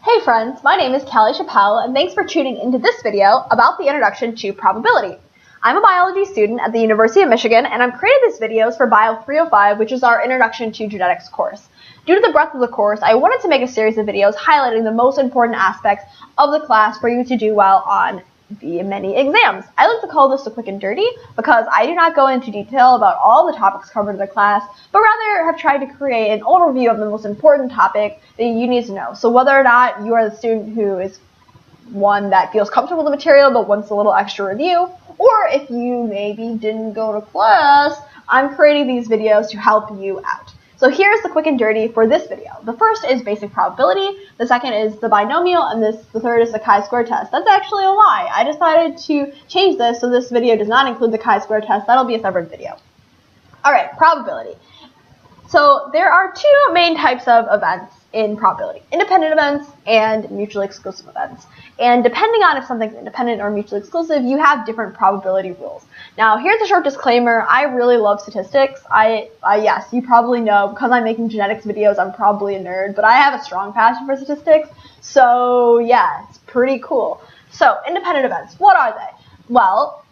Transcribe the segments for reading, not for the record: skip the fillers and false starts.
Hey friends, my name is Kelly Chappelle, and thanks for tuning into this video about the introduction to probability. I'm a biology student at the University of Michigan, and I'm creating these videos for Bio 305, which is our Introduction to Genetics course. Due to the breadth of the course, I wanted to make a series of videos highlighting the most important aspects of the class for you to do well on the many exams. I like to call this the quick and dirty because I do not go into detail about all the topics covered in the class, but rather have tried to create an overview of the most important topic that you need to know. So whether or not you are the student who is one that feels comfortable with the material but wants a little extra review, or if you maybe didn't go to class, I'm creating these videos to help you out. So here's the quick and dirty for this video. The first is basic probability, the second is the binomial, and the third is the chi-square test. That's actually a lie. I decided to change this so this video does not include the chi-square test. That'll be a separate video. Alright, probability. So there are two main types of events in probability: independent events and mutually exclusive events. And depending on if something's independent or mutually exclusive, you have different probability rules. Now, here's a short disclaimer. I really love statistics. Yes, you probably know, because I'm making genetics videos, I'm probably a nerd, but I have a strong passion for statistics. So yeah, it's pretty cool. So independent events, what are they? Well,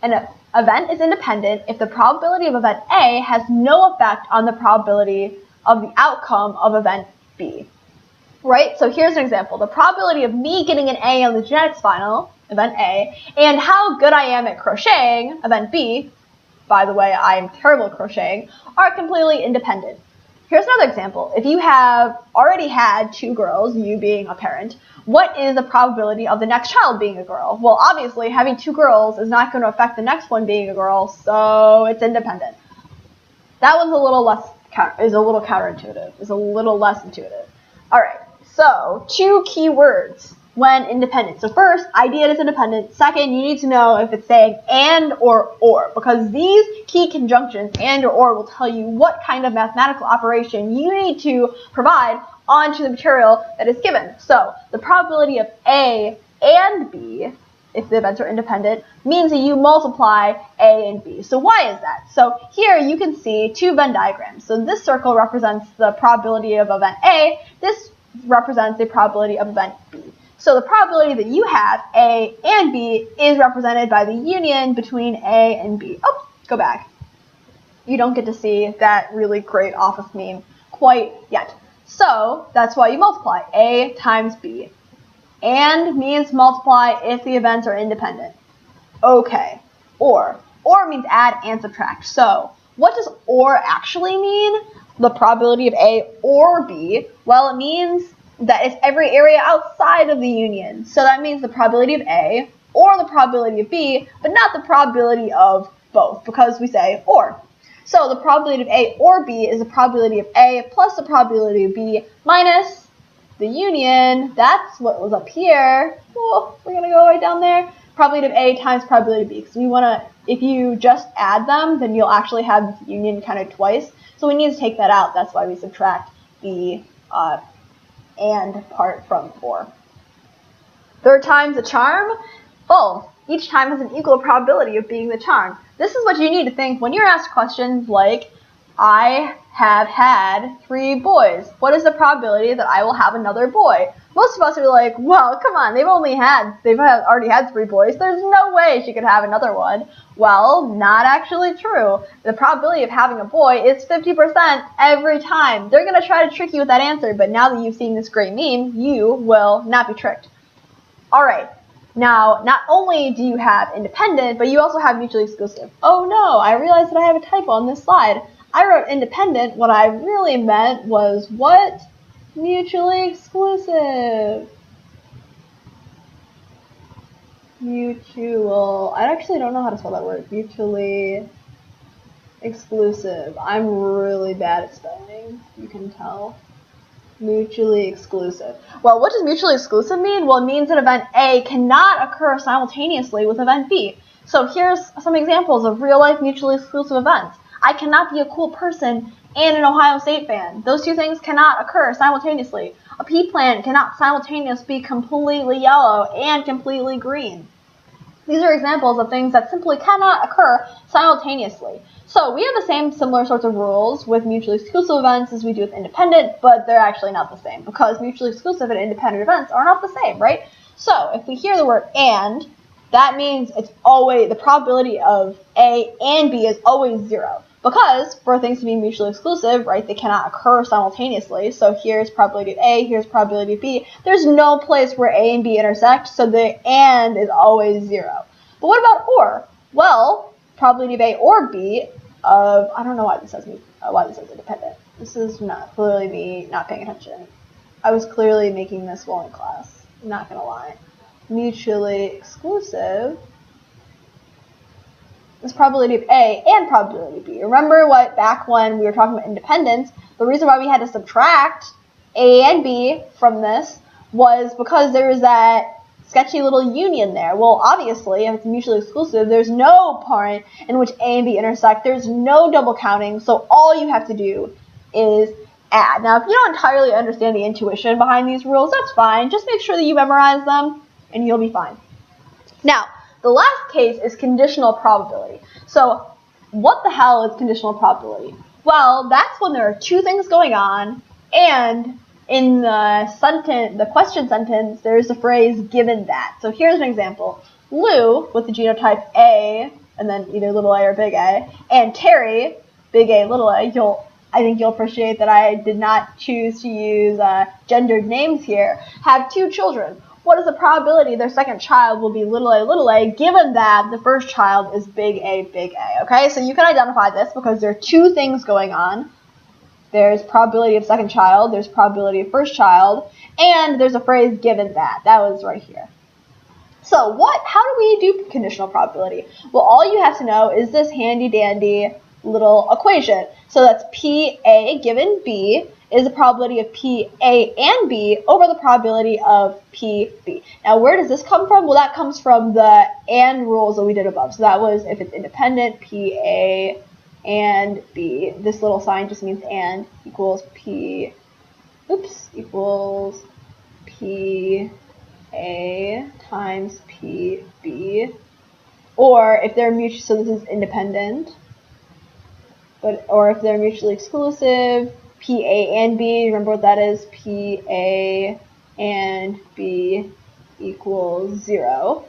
an event is independent if the probability of event A has no effect on the probability of the outcome of event B. Right? So here's an example. The probability of me getting an A on the genetics final, event A, and how good I am at crocheting, event B, by the way, I am terrible at crocheting, are completely independent. Here's another example. If you have already had two girls, you being a parent, what is the probability of the next child being a girl? Well, obviously, having two girls is not going to affect the next one being a girl, so it's independent. That one's a little counterintuitive, is a little less intuitive. Alright, so two key words when independent. So first, idea is independent. Second, you need to know if it's saying and or, because these key conjunctions, and or, will tell you what kind of mathematical operation you need to provide onto the material that is given. So the probability of A and B, if the events are independent, means that you multiply A and B. So why is that? So here you can see two Venn diagrams. So this circle represents the probability of event A. This represents the probability of event B. So the probability that you have, A and B, is represented by the union between A and B. Oh, go back. You don't get to see that really great office meme quite yet. So that's why you multiply A times B. And means multiply if the events are independent. Okay. Or means add and subtract. So what does or actually mean? The probability of A or B? Well, it means that it's every area outside of the union. So that means the probability of A or the probability of B, but not the probability of both, because we say or. So the probability of A or B is the probability of A plus the probability of B minus the union. That's what was up here. Oh, we're going to go right down there. Probability of A times probability of B. Because we want to, if you just add them, then you'll actually have this union kind of twice. So we need to take that out. That's why we subtract the and part from or. Third time's a charm? Well, each time has an equal probability of being the charm. This is what you need to think when you're asked questions like, I have had 3 boys. What is the probability that I will have another boy? Most of us are like, well, come on, they've already had 3 boys. There's no way she could have another one. Well, not actually true. The probability of having a boy is 50% every time. They're going to try to trick you with that answer, but now that you've seen this great meme, you will not be tricked. Alright, now, not only do you have independent, but you also have mutually exclusive. Oh no, I realized that I have a typo on this slide. I wrote independent. What I really meant was what? Mutually exclusive. Mutual. I actually don't know how to spell that word. Mutually exclusive. I'm really bad at spelling. You can tell. Mutually exclusive. Well, what does mutually exclusive mean? Well, it means that event A cannot occur simultaneously with event B. So here's some examples of real-life mutually exclusive events. I cannot be a cool person and an Ohio State fan. Those two things cannot occur simultaneously. A pea plant cannot simultaneously be completely yellow and completely green. These are examples of things that simply cannot occur simultaneously. So we have the same similar sorts of rules with mutually exclusive events as we do with independent, but they're actually not the same because mutually exclusive and independent events are not the same, right? So if we hear the word and, that means it's always, the probability of A and B is always 0. Because for things to be mutually exclusive, right, they cannot occur simultaneously. So here's probability of A, here's probability of B. There's no place where A and B intersect, so the and is always 0. But what about or? Well, probability of A or B of, I don't know why this says independent. This is not clearly me not paying attention. I was clearly making this while in class. I'm not gonna lie. Mutually exclusive is probability of A and probability of B. Remember what back when we were talking about independence, the reason why we had to subtract A and B from this was because there was that sketchy little union there. Well, obviously, if it's mutually exclusive, there's no point in which A and B intersect. There's no double counting, so all you have to do is add. Now, if you don't entirely understand the intuition behind these rules, that's fine. Just make sure that you memorize them, and you'll be fine. Now, the last case is conditional probability. So, what the hell is conditional probability? Well, that's when there are two things going on, and in the question sentence, there's the phrase given that. So here's an example. Lou, with the genotype A, and then either little a or big A, and Terry, big A, little a, I think you'll appreciate that I did not choose to use gendered names here, have 2 children. What is the probability their second child will be little a, given that the first child is big A, okay? So you can identify this because there are 2 things going on. There's probability of second child, there's probability of first child, and there's a phrase given that. That was right here. So how do we do conditional probability? Well, all you have to know is this handy dandy little equation. So that's PA given B is the probability of PA and B over the probability of PB. Now, where does this come from? Well, that comes from the and rules that we did above. So that was if it's independent, PA and B. This little sign just means and equals equals PA times PB. Or if they're mutual, so this is independent. Or if they're mutually exclusive, PA and B, remember what that is? PA and B equals 0.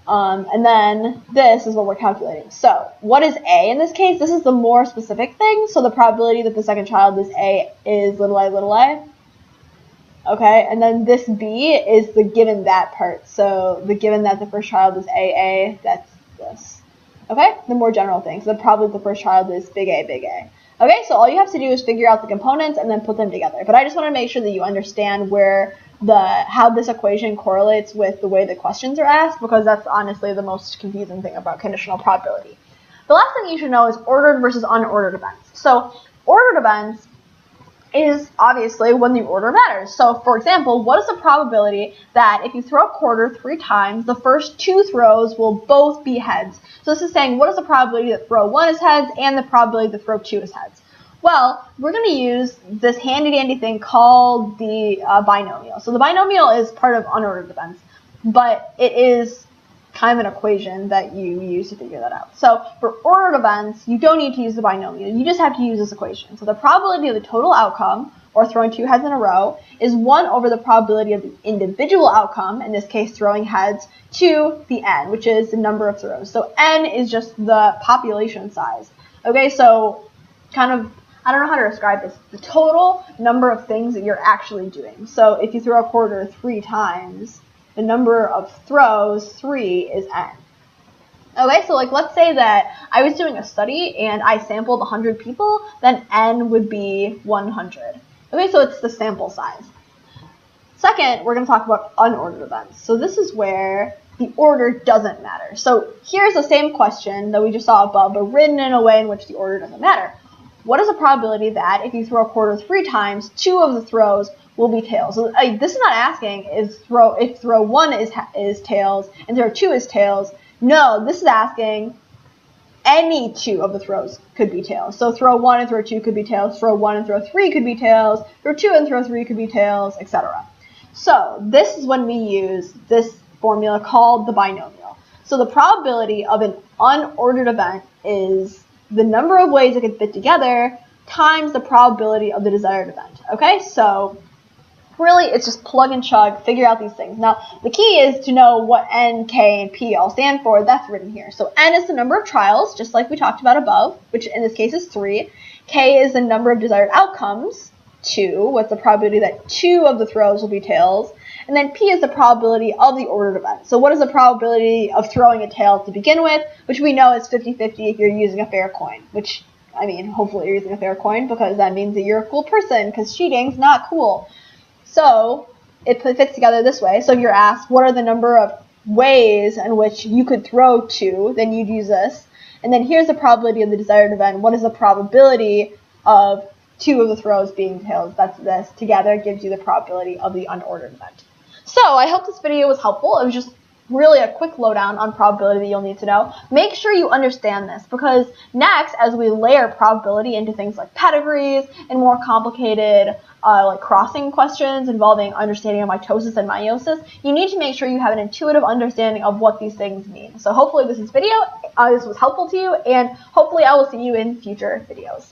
And then this is what we're calculating. So what is A in this case? This is the more specific thing. So the probability that the second child is A is little a. Okay, and then this B is the given that part. So the given that the first child is AA, that's this. Okay, the more general things. So probably the first child is big A. Okay, so all you have to do is figure out the components and then put them together. But I just want to make sure that you understand how this equation correlates with the way the questions are asked, because that's honestly the most confusing thing about conditional probability. The last thing you should know is ordered versus unordered events. So ordered events is obviously when the order matters. So for example, what is the probability that if you throw a quarter 3 times, the first 2 throws will both be heads? So this is saying what is the probability that throw 1 is heads and the probability that throw 2 is heads? Well, we're going to use this handy dandy thing called the binomial. So the binomial is part of unordered events, but it is kind of an equation that you use to figure that out. So for ordered events, you don't need to use the binomial. You just have to use this equation. So the probability of the total outcome, or throwing 2 heads in a row, is 1 over the probability of the individual outcome, in this case throwing heads, to the n, which is the number of throws. So n is just the population size. Okay, so kind of, I don't know how to describe this, the total number of things that you're actually doing. So if you throw a quarter 3 times, the number of throws, 3, is n. Okay, so let's say that I was doing a study and I sampled 100 people, then n would be 100. Okay, so it's the sample size. Second, we're going to talk about unordered events. So this is where the order doesn't matter. So here's the same question that we just saw above, but written in a way in which the order doesn't matter. What is the probability that if you throw a quarter 3 times, 2 of the throws will be tails? So this is not asking if throw 1 is tails and throw 2 is tails. No, this is asking any 2 of the throws could be tails. So throw 1 and throw 2 could be tails, throw 1 and throw 3 could be tails, throw 2 and throw 3 could be tails, etc. So this is when we use this formula called the binomial. So the probability of an unordered event is the number of ways it can fit together times the probability of the desired event. Okay, so really it's just plug and chug, figure out these things. Now the key is to know what N, K, and P all stand for. That's written here. So N is the number of trials, just like we talked about above, which in this case is 3. K is the number of desired outcomes, 2. What's the probability that 2 of the throws will be tails? And then P is the probability of the ordered event. So what is the probability of throwing a tail to begin with, which we know is 50-50 if you're using a fair coin, which, I mean, hopefully you're using a fair coin because that means that you're a cool person, because cheating's not cool. So it fits together this way. So if you're asked what are the number of ways in which you could throw 2, then you'd use this. And then here's the probability of the desired event. What is the probability of 2 of the throws being tails? That's this. Together gives you the probability of the unordered event. So I hope this video was helpful. It was just really a quick lowdown on probability that you'll need to know. Make sure you understand this, because next, as we layer probability into things like pedigrees and more complicated like crossing questions involving understanding of mitosis and meiosis, you need to make sure you have an intuitive understanding of what these things mean. So hopefully this was helpful to you, and hopefully I will see you in future videos.